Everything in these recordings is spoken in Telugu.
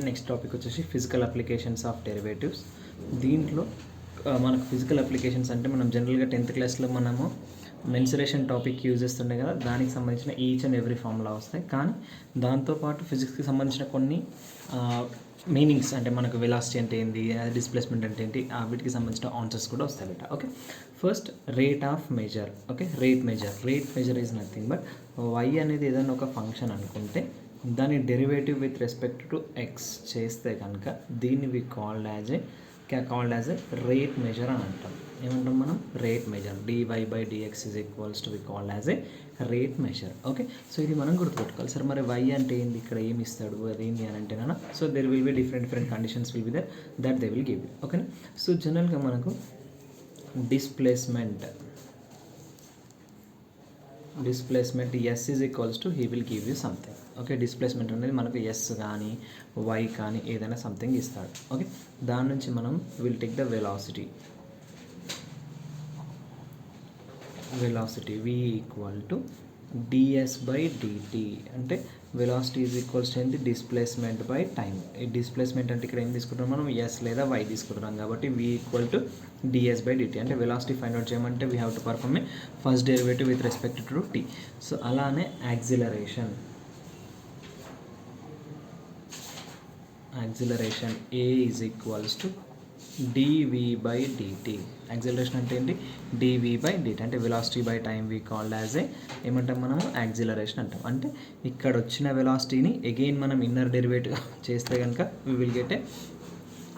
నెక్స్ట్ టాపిక్ వచ్చేసి ఫిజికల్ అప్లికేషన్స్ ఆఫ్ డెరివేటివ్స్. దీంట్లో మనకు ఫిజికల్ అప్లికేషన్స్ అంటే మనం జనరల్గా 10th క్లాస్లో మనము మెన్సురేషన్ టాపిక్ యూజ్ చేస్తుండే కదా, దానికి సంబంధించిన ఈచ్ అండ్ ఎవ్రీ ఫార్ములా వస్తాయి. కానీ దాంతోపాటు ఫిజిక్స్కి సంబంధించిన కొన్ని మీనింగ్స్ అంటే మనకు వెలాసిటీ అంటే ఏంటి, డిస్ప్లేస్మెంట్ అంటే ఏంటి, వీటికి సంబంధించిన ఆన్సర్స్ కూడా వస్తాయి బేట. Okay, first rate of measure. Okay, rate measure is nothing but y అనేది ఏదైనా ఒక ఫంక్షన్ అనుకుంటే దాని derivative with respect to x చేస్తే కనుక దీన్ని we called as a rate measure అని అంటాం. ఏమంటాం మనం? Rate measure. dy/dx is equals to we called as a rate measure. Okay, so ఇది మనం గుర్తుపెట్టుకోవాలి. సార్ మరి y అంటే ఏంది, ఇక్కడ ఏమి ఇస్తాడు, అదేంటి అని అంటే కన్నా, so there will be different conditions will be there that they will give you. ఓకేనా, సో జనరల్గా మనకు displacement s is equals to he will give you something. Okay, displacement అనేది మనకు ఎస్ కానీ వై కానీ ఏదైనా సంథింగ్ ఇస్తాడు. ఓకే, దాని నుంచి మనం will take the velocity v equal to ds/dt. అంటే వెలాసిటీ ఈజ్ ఈక్వల్స్ టు ఏంటి, డిస్ప్లేస్మెంట్ బై టైం. ఈ డిస్ప్లేస్మెంట్ అంటే ఇక్కడ ఏం తీసుకుంటాం మనం, ఎస్ లేదా వై తీసుకుంటున్నాం కాబట్టి v ఈక్వల్ టు ds/dt. అంటే వెలాసిటీ ఫైండ్ అవుట్ చేయమంటే we have to perform a first derivative with respect to t. So అలానే acceleration a is equals to dv/dt. Acceleration అంటే ఏంటి, dv/dt. అంటే velocity by time we called as a ఏమంటాం మనము, యాక్సిలరేషన్ అంటాం. అంటే ఇక్కడ వచ్చిన వెలాసిటీని అగైన్ మనం ఇన్నర్ డెరివేటివ్ చేస్తే కనుక we will get a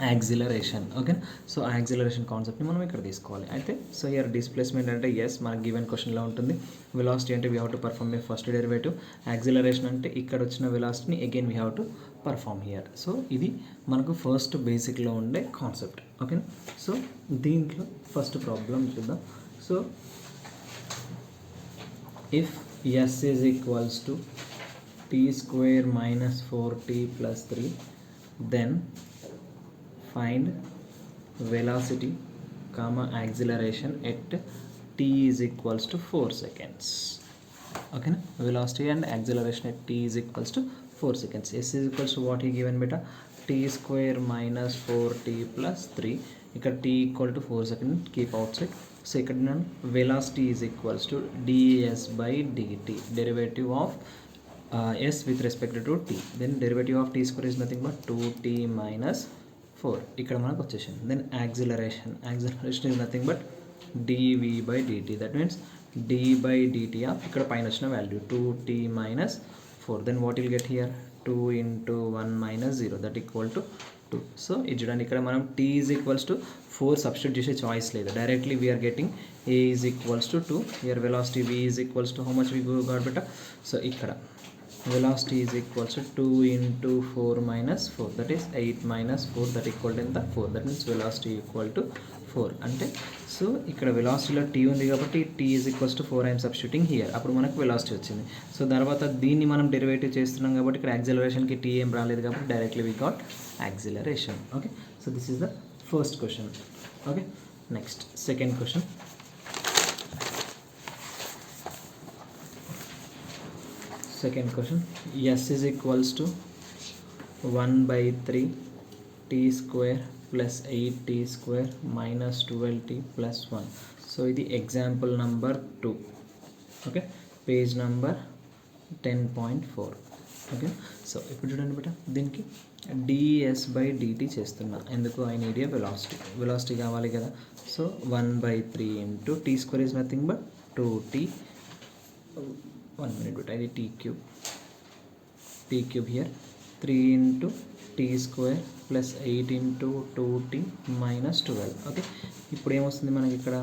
acceleration. Okay, so acceleration కాన్సెప్ట్ని మనం ఇక్కడ తీసుకోవాలి. అయితే సో హియర్ డిస్ప్లేస్మెంట్ అంటే ఎస్ మనకు గివెన్ క్వశ్చన్లో ఉంటుంది. వెలాసిటీ అంటే we have to perform a first derivative. Acceleration అంటే ఇక్కడ వచ్చిన వెలాసిటీని again we have to perform here. So ఇది మనకు ఫస్ట్ బేసిక్లో ఉండే కాన్సెప్ట్. ఓకే, సో దీంట్లో ఫస్ట్ ప్రాబ్లం చూద్దాం. So if S is equals to t² - 4t + 3 then find velocity acceleration at t is equals to 4 seconds. Okay, velocity and acceleration at t is equals to 4 seconds. S is equals to what he given beta, t² - 4t + 3. ఇక్కడ t equal to 4 seconds, keep outside. So ఇక్కడ నేను velocity is equals to ds/dt, derivative of s with respect to t. Then derivative of t² is nothing but 2t - 4. ఇక్కడ మనకు వచ్చేసింది. Then acceleration is nothing but dv/dt. That means d/dt of ఇక్కడ పైన వచ్చిన value 2t - 4. Then what will get here 2 × 1 - 0 that equal to 2. So ఇది చూడండి, ఇక్కడ మనం t is equals to 4 substitute చేసే చాయిస్ లేదు. Directly we are getting a is equals to 2. Here velocity v is equals to how much we got బెటా. సో ఇక్కడ velocity is equals to 2 × 4 - 4, that is 8 - 4, that equal to ఎంత 4. that means velocity equal to 4. అంటే సో ఇక్కడ వెలాసిటీలో t ఉంది కాబట్టి t is equals to 4 I'm substituting here. అప్పుడు మనకు వెలాసిటీ వచ్చింది. సో తర్వాత దీన్ని మనం డెరివేటివ్ చేస్తున్నాం కాబట్టి ఇక్కడ యాక్సిలరేషన్కి t ఏం రాలేదు కాబట్టి directly we got acceleration. Okay, so this is the first question. Okay, next second question. Second question, s is equals to 1/3 t² + 8t² - 12t + 1. So ఇది example number 2. Okay, page number 10.4. Okay, so ఇప్పుడు చూడండి బేట, దీనికి ds/dt చేస్తున్నా. ఎందుకు, ఐ నీడ్ ఏ వెలాసిటీ కావాలి కదా. So 1/3 × t² is nothing but 2t. 1 minute beta, ఇది t cube here 3 × t² + 8 × 2t - 12. Okay, ఇప్పుడు ఏమొస్తుంది మనకి ఇక్కడ,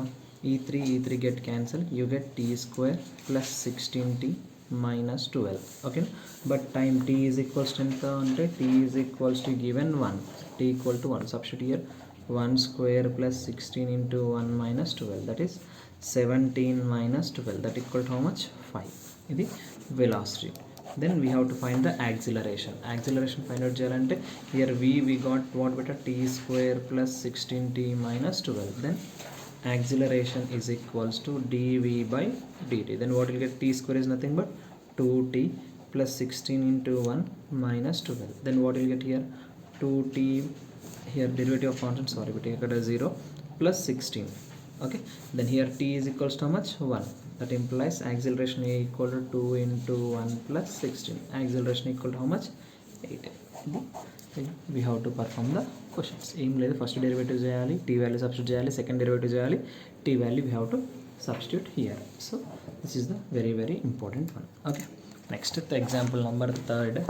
ఈ 3 get cancel, you get t² + 16t - 12. Okay, but time t is equals to ఎంత అంటే t is equals to given 1, t equal to 1. Substitute here 1² + 16 × 1 - 12, that is 17 - 12, that equal to how much, 5. ఇది velocity. Then we have to find the acceleration find out చేయాలంటే హియర్ వి గాట్ వాట్ బెటా t² + 16t - 12. Then acceleration is equals to dv/dt. Then what will get t² is nothing but 2t plus 16 into 1 minus 12. Then what will get here? 2t, here derivative of constant, sorry, but here 0 plus 16. Okay, then here t is equals to how much? 1. That implies acceleration A equal to 2 into 1 plus 16. Acceleration equal to how much? 8. We have to perform the questions. Aim లేదు, ఫస్ట్ డెరివేటివ్ చేయాలి, టీ వాల్యూ సబ్స్టిట్యూట్ చేయాలి, సెకండ్ డెరివేటివ్ చేయాలి, t value we have to substitute here. So this is the very very important one. Okay, next the example number 3.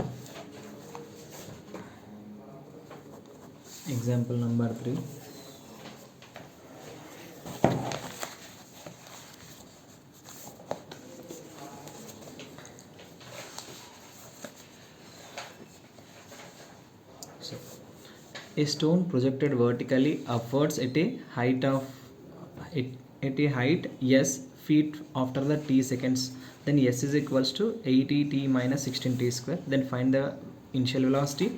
Example number 3. So a stone projected vertically upwards at a height s feet after the t seconds, then s is equals to 80t minus 16t square. Then find the initial velocity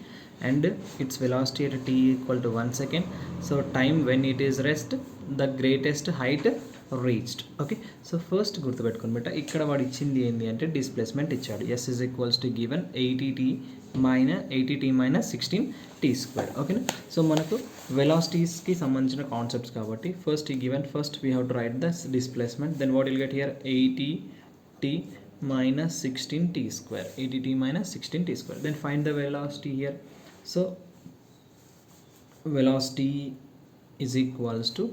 and its velocity at t equal to 1 second. So time when it is rest, the greatest height reached. Okay, so first గుర్తుపెట్టుకోండి బేట, ఇక్కడ వాడు ఇచ్చింది ఏంటి అంటే డిస్ప్లేస్మెంట్ ఇచ్చాడు. s is equals to given 80t minus 16t square. ఓకేనా, సో మనకు వెలాసిటీస్కి సంబంధించిన కాన్సెప్ట్స్ కాబట్టి ఫస్ట్ ఈ given, first we have to write the displacement. Then what will get here 80t minus 16t square, 80t minus 16t square. Then find the velocity here. So velocity is equals to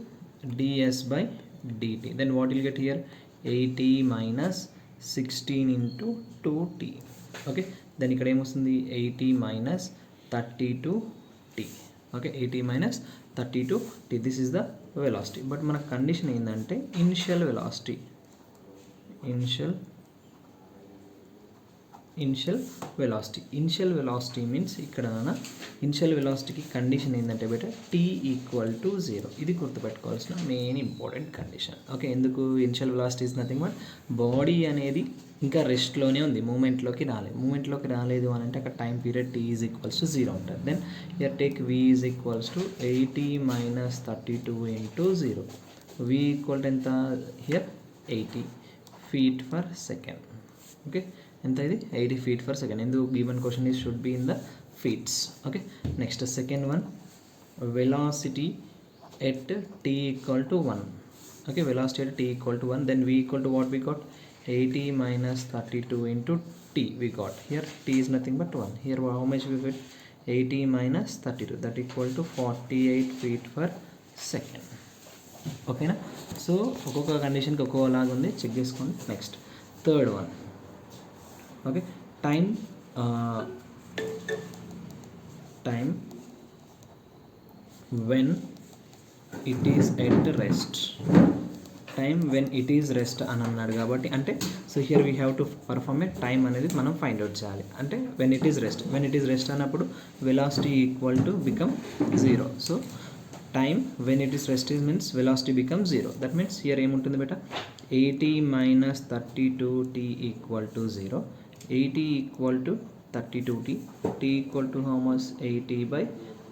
ds by dt. Then what will get here? 80 minus 16 into 2t. Okay, then ఇక్కడ ఏమొస్తుంది? 80 minus 32t. Okay, 80 minus 32t. This is the velocity. But మన కండిషన్ ఏంటంటే initial velocity, initial velocity means ఇక్కడ ఇనిషియల్ వెలాసిటీకి కండిషన్ ఏంటంటే బెటర్ t ఈక్వల్ టు 0. ఇది గుర్తుపెట్టుకోవాల్సిన మెయిన్ ఇంపార్టెంట్ కండిషన్. ఓకే, ఎందుకు initial velocity is nothing but body అనేది ఇంకా రెస్ట్లోనే ఉంది, మూమెంట్లోకి రాలేదు అని అంటే అక్కడ time period t is equals to 0 ఉంటుంది. Then here take v is equals to 80 minus 32 into 0. v equal to ఎంత here? 80 feet per second. Okay, ఎంత ఇది? 80 feet per second. ఎందుకు given question is should be in the feets. Okay, next second one, velocity at t equal to 1. Okay, velocity at t equal to 1. Then v equal to what we got? 80 minus 32 into t we got. Here t is nothing but 1. Here how much we get? 80 minus 32, that equal to 48 feet per second. ఓకేనా, సో ఒక్కొక్క కండిషన్కి ఒక్కొక్కలాగా ఉంది, చెక్ చేసుకోండి. Next third one. Okay, time when it is at rest. Time when it is rest అని అన్నాడు కాబట్టి అంటే so here we have to perform A time అనేది మనం ఫైండ్ అవుట్ చేయాలి. అంటే వెన్ ఇట్ ఈజ్ రెస్ట్ అన్నప్పుడు velocity equal to become 0. So time when it is rest means velocity become 0. That means here ఏముంటుంది బేటా? 80 minus 32t equal to 0. 80 equal to 32t. t equal to how much? 80 by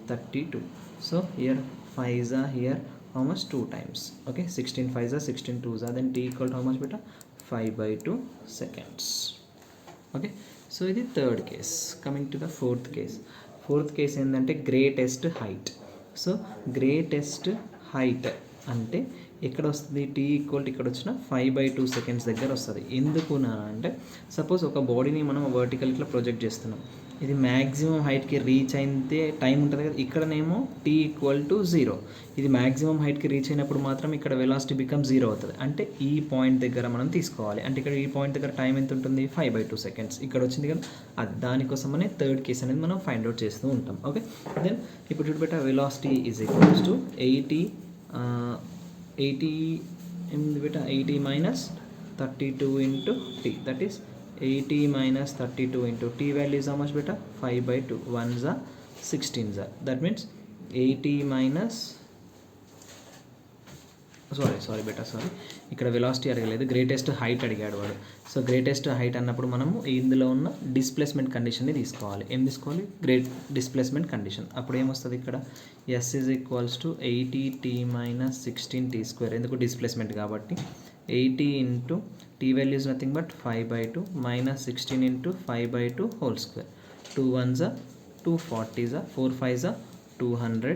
32. So here 5s are here. How much? 2 times. Okay, 16 5s are 16 2s are, then t equal to how much beta? 5 by 2 seconds. Okay, so ఇది third case. Coming to the fourth case ఏంటంటే greatest height. So greatest height అంటే ఎక్కడ వస్తుంది? t ఈక్వల్ టు ఇక్కడ వచ్చిన 5 by 2 seconds దగ్గర వస్తుంది. ఎందుకు అంటే సపోజ్ ఒక బాడీని మనం వర్టికల్ ఇట్లా ప్రొజెక్ట్ చేస్తున్నాం, ఇది మ్యాక్సిమం హైట్కి రీచ్ అయితే టైం ఉంటుంది కదా, ఇక్కడనేమో t ఈక్వల్ టు 0. ఇది మ్యాక్సిమం హైట్కి రీచ్ అయినప్పుడు మాత్రం ఇక్కడ వెలాసిటీ బికమ్ 0 అవుతుంది. అంటే ఈ పాయింట్ దగ్గర మనం తీసుకోవాలి. అంటే ఇక్కడ ఈ పాయింట్ దగ్గర టైం ఎంత ఉంటుంది? 5 by 2 seconds. ఇక్కడ వచ్చింది కదా, అది దానికోసమనే థర్డ్ కేస్ అనేది మనం ఫైండ్ అవుట్ చేస్తూ ఉంటాం. ఓకే, దెన్ ఇప్పుడు చూడబెట్ట వెలాసిటీ ఈజ్ ఈక్వల్స్ టు 80 ఏమిది బేటా? 80 minus 32 into t, that is 80 minus 32 into t value is how much beta? 5 by 2. 1s are 16s are, that means 80 minus sorry బేటా, ఇక్కడ వెలాసిటీ అడగలేదు, గ్రేటెస్ట్ హైట్ అడిగాడు వాడు. సో గ్రేటెస్ట్ హైట్ అన్నప్పుడు మనము ఇందులో ఉన్న డిస్ప్లేస్మెంట్ కండిషన్ని తీసుకోవాలి. ఏం తీసుకోవాలి? Great displacement condition. అప్పుడు ఏమొస్తుంది ఇక్కడ? s is equals to 80t minus 16t square. ఎందుకు? డిస్ప్లేస్మెంట్ కాబట్టి 80 into t value is nothing but 5/2 minus 16 into 5/2 whole square. 2 ones are 2, 40s are 4 5s are 200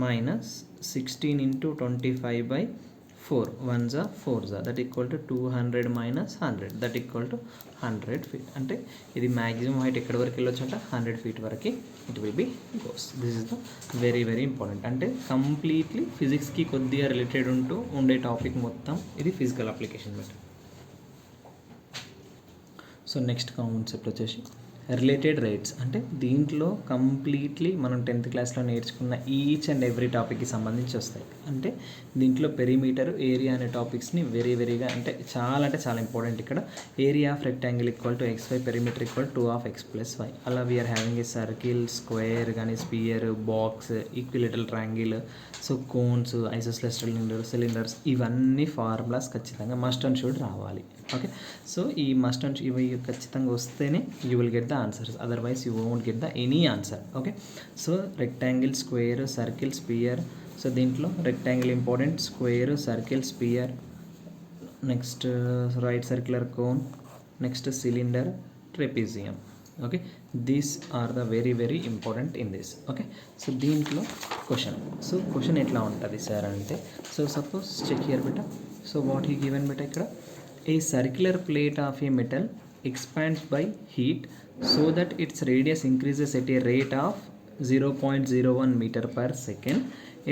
minus 16 into 25/4 ones are 4s are that equal to 200 minus 100 that equal to 100 feet. అంటే ఇది మ్యాక్సిమం హైట్ ఎక్కడి వరకు వెళ్ళొచ్చు అంటే 100 feet వరకు it will be goes. This is the very very important. అంటే కంప్లీట్లీ ఫిజిక్స్కి కొద్దిగా రిలేటెడ్ ఉండే టాపిక్ మొత్తం ఇది physical application method. So next concept వచ్చేసి రిలేటెడ్ రేట్స్. అంటే దీంట్లో కంప్లీట్లీ మనం 10th క్లాస్లో నేర్చుకున్న ఈచ్ అండ్ ఎవ్రీ టాపిక్కి సంబంధించి వస్తాయి. అంటే దీంట్లో పెరిమీటర్, ఏరియా అనే టాపిక్స్ని వెరీగా అంటే చాలా ఇంపార్టెంట్. ఇక్కడ area of rectangle equal to XY, perimeter equal 2 of X + Y. అలా we are having a circle, square కానీ, sphere, box, equilateral triangle, so cones, isosceles cylinders, ఇవన్నీ ఫార్ములాస్ ఖచ్చితంగా మస్ట్ అండ్ షుడ్ రావాలి. ఓకే, సో ఈ మస్ట్ అండ్ ఇవి ఖచ్చితంగా వస్తేనే you will get the answers, otherwise you won't get the any answer. Okay, so rectangle, square, circle, sphere. So దీంట్లో rectangle important, square, circle, sphere, next right circular cone, next cylinder, trapezium. Okay, these are the very important in this. Okay, so దీంట్లో క్వశ్చన్ ఎట్లా ఉంటుంది సార్ అంటే, సో సపోజ్ చెక్ హియర్ బెటా. సో వాట్ హీ గివెన్ బెటా ఇక్కడ, a circular plate of a metal expands by heat so that its radius increases at a rate of 0.01 meter per second.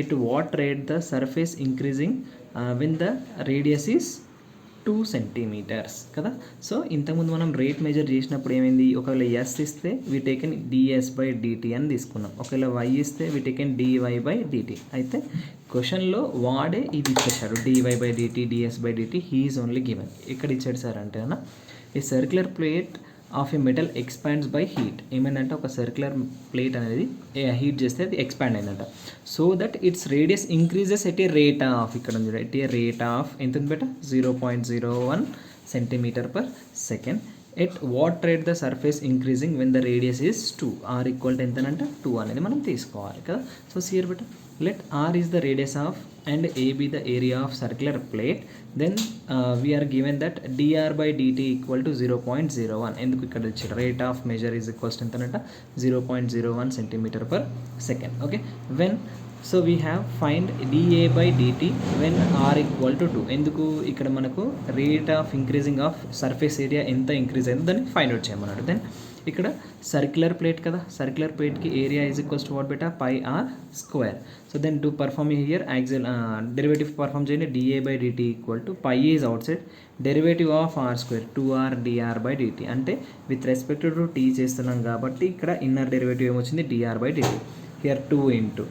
At what rate the surface increasing when the radius is 2 centimeters కదా. సో ఇంతకుముందు మనం రేట్ మెజర్ చేసినప్పుడు ఏమైంది, ఒకవేళ ఎస్ ఇస్తే వి టేకెన్ ds/dt అని తీసుకున్నాం, ఒకవేళ వై ఇస్తే వి టేకెన్ dy/dt. అయితే క్వశ్చన్లో వాడే ఇది ఇచ్చేసాడు, dy/dt, ds/dt, he is only given. ఇక్కడ ఇచ్చాడు సార్ అంటే అన్న, ఈ circular plate of A metal expands by heat. ఏమైందంటే ఒక సర్క్యులర్ ప్లేట్ అనేది హీట్ చేస్తే అది ఎక్స్పాండ్ అయిందంట. So that its radius increases at a rate of, ఇక్కడ ఉంది ఎట్ ఏ రేట్ ఆఫ్ ఎంత ఉంది బెట, 0.01 centimeter per second. At what rate the surface increasing when the radius is 2, R equal to ఎంతనంటే 2 అనేది మనం తీసుకోవాలి కదా. సో సియర్ బెట, let r is the radius of and ab the area of circular plate, then we are given that dr/dt equal to 0.01. ఎందుకు ఇక్కడ ఇచ్చారు, rate of measure is equals to ఎంతనంట 0.01 centimeter per second. Okay, when so we have find dA/dt when r equal to 2. ఎందుకు ఇక్కడ మనకు rate of increasing of surface area ఎంత ఇంక్రీజ్ అయిందో దాన్ని ఫైండ్ అవుట్ చేయమన్నాడు. దెన్ ఇక్కడ సర్క్యులర్ ప్లేట్ కదా, సర్క్యులర్ ప్లేట్కి area is equals to what బెటా, πr². So then to perform here యాక్సిల్ డెరివేటివ్ పర్ఫార్మ్ చేయండి, dA/dt equal to π is out side, derivative of r², 2r dr/dt. అంటే విత్ రెస్పెక్ట్ టు t చేస్తున్నాం కాబట్టి ఇక్కడ ఇన్నర్ డెరివేటివ్ ఏమొచ్చింది, dr/dt. Here 2 into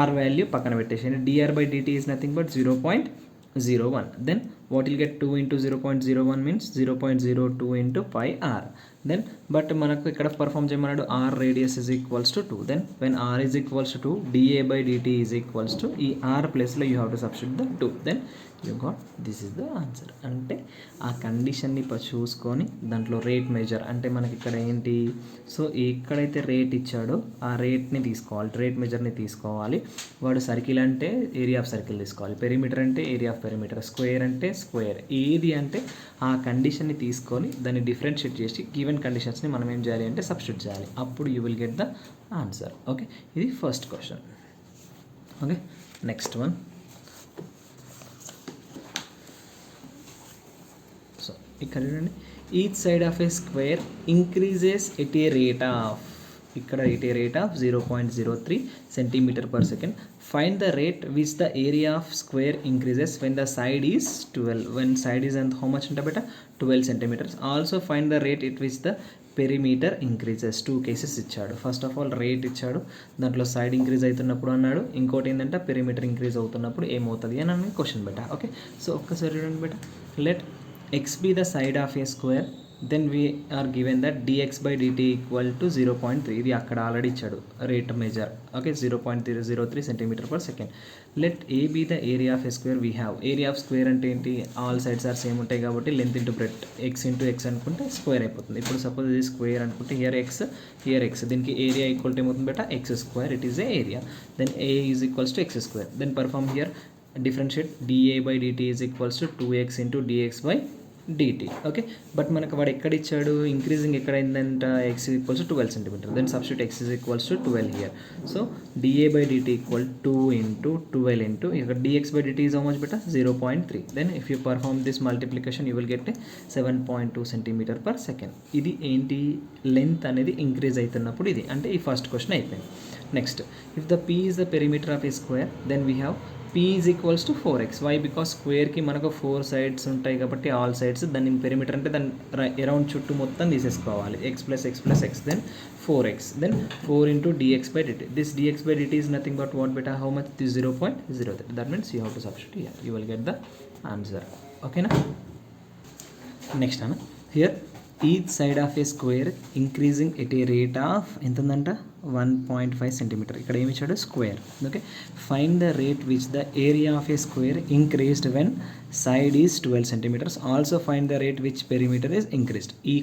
r value పక్కన పెట్టేసేయండి, dr/dt is nothing but 0.01. Then what will get 2 into 0.01 means 0.02 into πr. Then but మనకు ఇక్కడ పర్ఫామ్ చేయమన్నాడు, r radius is equals to 2. then when r is equals to 2, dA/dt is equals to ఈ r ప్లేస్లో you have to substitute the 2. then you got this is the answer. అంటే ఆ కండిషన్ని చూసుకొని దాంట్లో రేట్ మెజర్ అంటే మనకి ఇక్కడ ఏంటి, సో ఎక్కడైతే రేట్ ఇచ్చాడో ఆ రేట్ని తీసుకోవాలి, రేట్ మెజర్ని తీసుకోవాలి. వాడు సర్కిల్ అంటే ఏరియా ఆఫ్ సర్కిల్ తీసుకోవాలి, పెరిమీటర్ అంటే ఏరియా ఆఫ్ పెరిమీటర్, స్క్వేర్ అంటే స్క్వేర్, ఏది అంటే ఆ కండిషన్ని తీసుకొని దాన్ని డిఫరెన్షియేట్ చేసి గివెన్ కండిషన్స్ని మనం ఏం చేయాలి అంటే సబ్స్టిట్యూట్ చేయాలి, అప్పుడు you will get the answer. Okay, ఇది first question. Okay, next one. So ఇక్కడ చూడండి, each side of a square increases at a rate of, ఇక్కడ at a rate of 0.03 centimeter per second. Find the rate which the area of square increases when the side is 12. When side is and how much anta beta, 12 centimeters. Also find the rate at which the perimeter increases. 2 cases ఇచ్చాడు. ఫస్ట్ ఆఫ్ ఆల్ రేట్ ఇచ్చాడు, దాంట్లో సైడ్ ఇంక్రీజ్ అవుతున్నప్పుడు అన్నాడు, ఇంకోటి ఏంటంటే పెరిమీటర్ ఇంక్రీజ్ అవుతున్నప్పుడు ఏమవుతుంది అని అని క్వశ్చన్ బెటా. ఓకే, సో ఒక్కసారి చూడండి beta, let X be the side of a square, then we are given that dx/dt equal to 0.3. ఇది అక్కడ ఆల్రెడీ ఇచ్చాడు rate measure. Okay, 0.03 centimeter per second. let a be the area of a square. we have area of square అంటే ఏంటి, ఆల్ సైడ్స్ ఆర్ సేమ్ ఉంటాయి కాబట్టి length into breadth, x into x అనుకుంటే స్క్వేర్ అయిపోతుంది. ఇప్పుడు సపోజ్ ఇది స్క్వేర్ అనుకుంటే హియర్ ఎక్స్, దీనికి ఏరియా ఈక్వల్ టు ఏమవుతుంది బెటా, x² it is a area. Then a is equals to x². Then perform here differentiate dA by dt is equals to 2x into dx by dt. Okay, but మనకు వాడు ఎక్కడ ఇచ్చాడు, ఇంక్రీజింగ్ ఎక్కడ అయిందంట, x is equals to 12 centimeter. Then substitute x is equals to 12 here. So dA by dt equal 2 into 12 into ఇక్కడ dx by dt is how much beta, 0.3. Then if you perform this multiplication you will get 7.2 centimeter per second. ఇది ఏంటి, లెంత్ అనేది ఇంక్రీజ్ అవుతున్నప్పుడు ఇది అంటే ఈ ఫస్ట్ క్వశ్చన్ అయిపోయింది. Next, if the p is the perimeter of a square then we have p is equals to 4x. why? because స్క్వేర్కి మనకు 4 sides ఉంటాయి కాబట్టి ఆల్ సైడ్స్ దాని పెరిమీటర్ అంటే దాని అరౌండ్ చుట్టూ మొత్తం తీసేసుకోవాలి, x plus x plus x then 4x then 4 into dx by dt. this dx by dt is nothing but what beta, how much, this 0.03. that means you have to substitute here, you will get the answer. okay na? next ana, here each side of a square increasing at a rate of ఎంత ఉందంట 1.5 centimeter. ఇక్కడ ఏమి ఇచ్చాడు, square. Okay, find the rate which the area of a square increased when side is 12 centimeters. Also find the rate which perimeter is increased. ఈ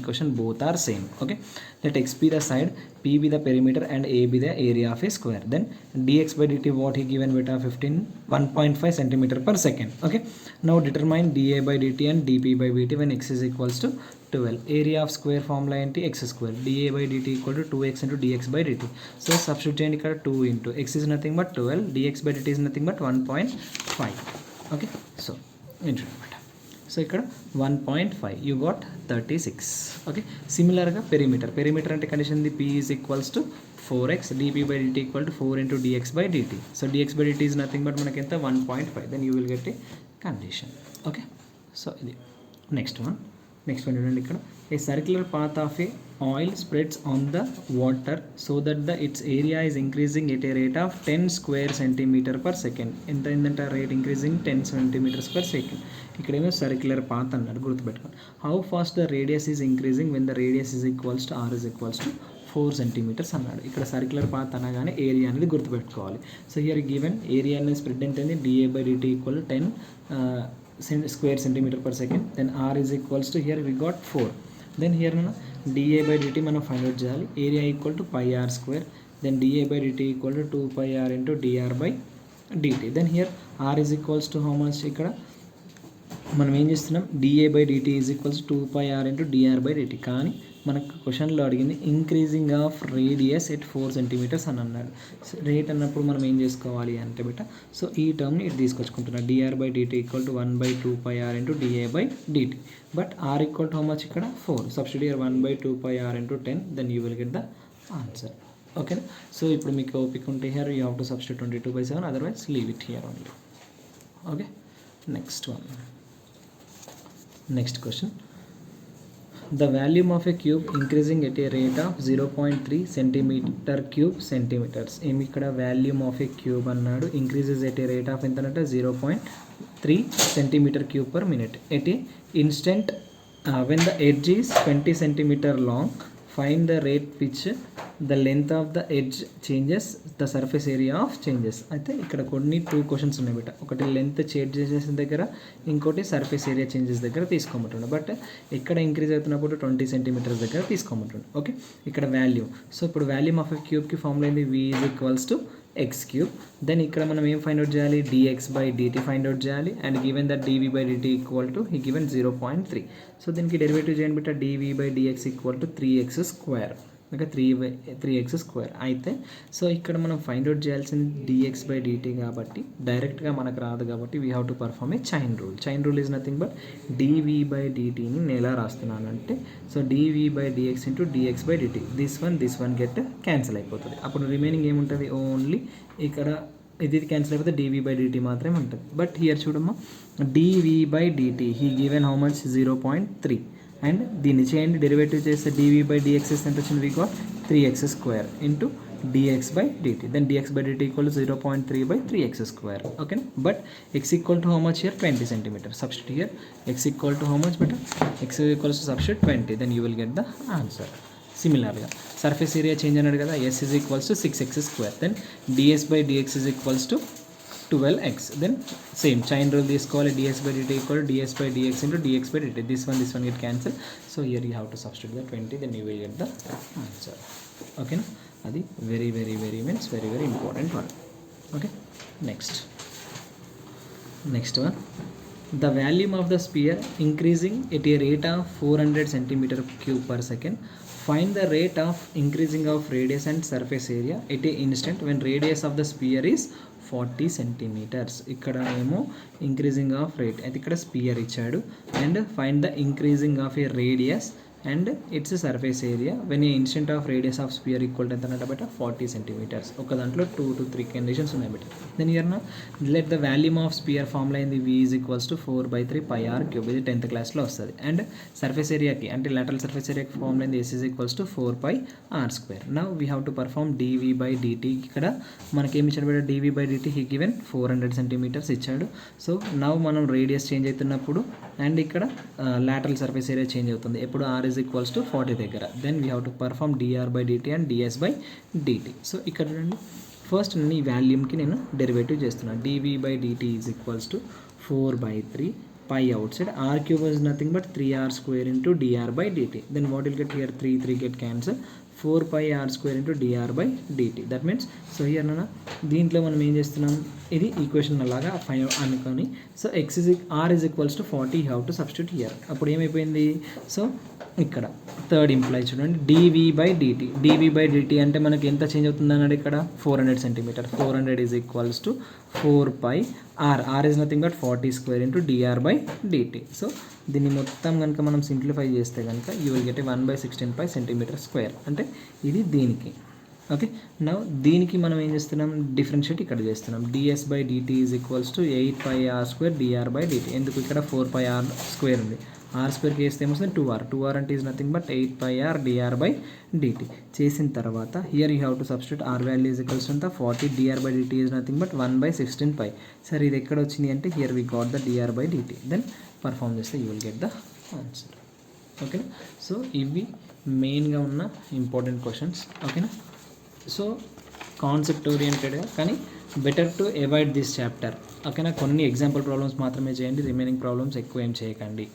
question both are same. Okay, let x be the side, p be the perimeter and a be the area of a square. then dx by dt what he given beta, 1.5 centimeter per second. okay, now determine dA by dt and dp by bt when x is equals to 12. Area of square formula ఏంటి, X square, dA by dt equal to 2x into dx by dt. So substitute చేయండి, ఇక్కడ 2 into x is nothing but 12, dx by dt is nothing but 1.5. Okay, so into అనమాట. సో ఇక్కడ 1.5 యూ గాట్ 36. ఓకే, సిమిలర్గా పెరిమీటర్ అంటే condition the p is equals to 4x, dp by dt equal to 4 into dx by dt. So dx by dt is nothing but మనకి ఎంత 1.5. Then you will get a condition. Okay, so ఇది నెక్స్ట్ వన్ చూడండి. ఇక్కడ a circular path of a oil spreads on the water so that the its area is increasing at a rate of 10 square centimeter per second. ఎంత అయిందంట, rate increasing 10 centimeters per second. ఇక్కడేమో సర్క్యులర్ పాత్ అన్నాడు, గుర్తుపెట్టుకోండి. How fast the radius is increasing when the radius is equals to r is equals to 4 centimeters అన్నాడు. ఇక్కడ సర్క్యులర్ పాత్ అనగానే ఏరియా అనేది గుర్తుపెట్టుకోవాలి. సో హియర్ గివెన్ ఏరియా అనేది స్ప్రెడ్ ఎంత అయింది, dA by dt equal 10 square centimeter per second. then r is equals to, here we got 4. then here dA by dt మనం ఫైండ్ అవుట్ చేయాలి, area equal to pi r square. then dA by dt equal to 2 pi r into dr by dt. then here r is equals to how much, ఇక్కడ మనం ఏం చేస్తున్నాం, dA by dt is equals to 2 pi r into dr by dt. కానీ మనకు క్వశ్చన్లో అడిగింది increasing of radius at 4 centimeters అని అన్నాడు. రేట్ అన్నప్పుడు మనం ఏం చేసుకోవాలి అంటే బెట, సో ఈ టర్మ్ని ఇటు తీసుకొచ్చుకుంటున్నా, dr by dt equal to 1/2 pi r into dA by dt. But r equal to how much, ఇక్కడ 4. Substitute here 1/2 pi r into 10. Then you will get the answer. ఓకేనా? సో ఇప్పుడు మీకు ఓపిక ఉంటే here you have to substitute 22/7, otherwise leave it here only. Okay, next one. Next question, the volume of a cube increasing at a rate of 0.3 centimeter cube centimeters. ఏమి ఇక్కడ వాల్యూమ్ ఆఫ్ ఏ క్యూబ్ అన్నాడు, increases at a rate of ఎంత అంటే 0.3 centimeter cube per minute at a instant when the edge is 20 centimeter long. find the rate which the length of the edge changes, the surface area of changes. అయితే ఇక్కడ కొన్ని 2 క్వశ్చన్స్ ఉన్నాయి బేట. ఒకటి లెంత్ చేంజ్ చేసేసిన దగ్గర, ఇంకోటి సర్ఫేస్ ఏరియా చేంజెస్ దగ్గర తీసుకోమంటుండే. బట్ ఇక్కడ ఇంక్రీజ్ అవుతున్నప్పుడు 20 centimeters దగ్గర తీసుకోమంటుండే. ఓకే, ఇక్కడ వాల్యూమ్. సో ఇప్పుడు వాల్యూమ్ ఆఫ్ ఎ క్యూబ్కి ఫార్ములా ఏంది, v is equals to X cube. Then ఇక్కడ మనం ఏం ఫైండ్ అవుట్ చేయాలి, dx by dt find out చేయాలి. And given that dv by dt equal to ఈ గివెన్ 0.3. సో దీనికి డెరివేటివ్ చేయండి బిట్ట, dv by dx equal to 3x square. Okay, 3x square. అయితే సో ఇక్కడ మనం ఫైండ్ అవుట్ చేయాల్సింది dx by dt కాబట్టి డైరెక్ట్గా మనకు రాదు కాబట్టి we have to perform A chain rule. Chain rule is nothing but dv by dtని నేను ఎలా రాస్తున్నాను అంటే, so dv by dx into dx by dt, this one get cancel అయిపోతుంది. అప్పుడు రిమైనింగ్ ఏముంటుంది, ఓన్లీ ఇక్కడ ఇది క్యాన్సిల్ అయిపోతే dv by dt మాత్రమే ఉంటుంది. బట్ హియర్ చూడమ్మా, dv by dt he given how much 0.3. And దీన్ని చేయండి, డెరివేటివ్ చేస్తే dv by dx ఎంత వచ్చింది, we got 3x square into dx by dt. then dx by dt equal to 0.3 by 3x square. Okay, but x equal to how much here 20 centimeters. Substitute here x equal to how much but x equals to substitute 20. Then you will get the answer. సిమిలర్గా సర్ఫేస్ ఏరియా చేంజ్ అన్నాడు కదా, s is equals to 6x square. Then ds by dx is equals to 12x. then same chain rule తీసుకోవాలి, ds by dt equal ds by dx into dx by dt. this one get cancel. so here you have to substitute the 20, then you will get the answer. okay na? అది very means very important one. okay, next next one, the volume of the sphere increasing at a rate of 400 centimeter cube per second. Find the rate of increasing of radius and surface area at a instant when radius of the sphere is 40 centimeters. ఇక్కడ ఏమో ఇంక్రీజింగ్ ఆఫ్ రేట్ అయితే ఇక్కడ స్పియర్ ఇచ్చాడు, and find the increasing of A radius and it's surface area when a instant of radius of sphere equal to ఎంత అంటే బట్ 40 సెంటీమీటర్స్. ఒక దాంట్లో 2 to 3 కండిషన్స్ ఉన్నాయి బట్. దెన్ ఇయర్ నా let the volume of sphere formula అయింది V is equals to 4/3 πr cube. ఇది 10th క్లాస్లో వస్తుంది. అండ్ సర్ఫేస్ ఏరియాకి అంటే లాటరల్ సర్ఫేస్ ఏరియాకి ఫార్ములా అయింది S is equals to 4πr². Now we have to perform dV/dt. ఇక్కడ మనకేమి ఇచ్చాడు but dV/dt he given 400 centimetres ఇచ్చాడు. సో నౌ మనం రేడియస్ చేంజ్ అవుతున్నప్పుడు అండ్ ఇక్కడ లాటరల్ సర్ఫేస్ ఏరియా చేంజ్ అవుతుంది ఎప్పుడు r ఈజ్ ఈక్వల్స్ టు 40 దగ్గర. Then we have to perform dr/dt and ds/dt. So ఇక్కడ చూడండి, ఫస్ట్ నేను ఈ వాల్యూమ్కి నేను డెరివేటివ్ చేస్తున్నాను. dV/dt is equals to 4/3 pi outside, r³ is nothing but 3r² into dr/dt. Then what will get here, 3 get cancel, 4πr² into dr/dt. That means, so here na దీంట్లో మనం ఏం చేస్తున్నాం, ఇది ఈక్వేషన్ అలాగా ఫైవ్ అనుకొని, so r is equals to 40 you have to substitute here. అప్పుడు ఏమైపోయింది, సో ఇక్కడ థర్డ్ ఇంప్లై చూడండి dV/dt అంటే మనకి ఎంత చేంజ్ అవుతుంది అన్నాడు ఇక్కడ 400 centimetre. 400 is equals to 4πr, r is nothing but 40² into dr/dt. So దీన్ని మొత్తం కనుక మనం సింప్లిఫై చేస్తే కనుక you will get 1/16 centimetre square. అంటే ఇది దీనికి ఓకే. నౌ దీనికి మనం ఏం చేస్తున్నాం, డిఫరెన్షియేట్ ఇక్కడ చేస్తున్నాం. ds/dt is equals to 8πr² dr/dt. ఎందుకు ఇక్కడ 4πr² ఉంది, r² వేస్తే ఏమొస్తుంది 2r అంటే is nothing but 8πr dr/dt. చేసిన తర్వాత here you have to substitute r value is equals to 40, dr/dt is nothing but 1/16 సరే ఇది ఎక్కడ వచ్చింది అంటే here we got the dr/dt. Then perform చేస్తే you will get the answer. ఓకేనా. సో ఇవి మెయిన్గా ఉన్న ఇంపార్టెంట్ క్వశ్చన్స్. ఓకేనా. సో కాన్సెప్ట్ ఓరియంటెడ్గా, కానీ better to avoid this chapter. ఓకేనా. కొన్ని ఎగ్జాంపుల్ ప్రాబ్లమ్స్ మాత్రమే చేయండి, రిమైనింగ్ ప్రాబ్లమ్స్ ఎక్కువ ఏం చేయకండి.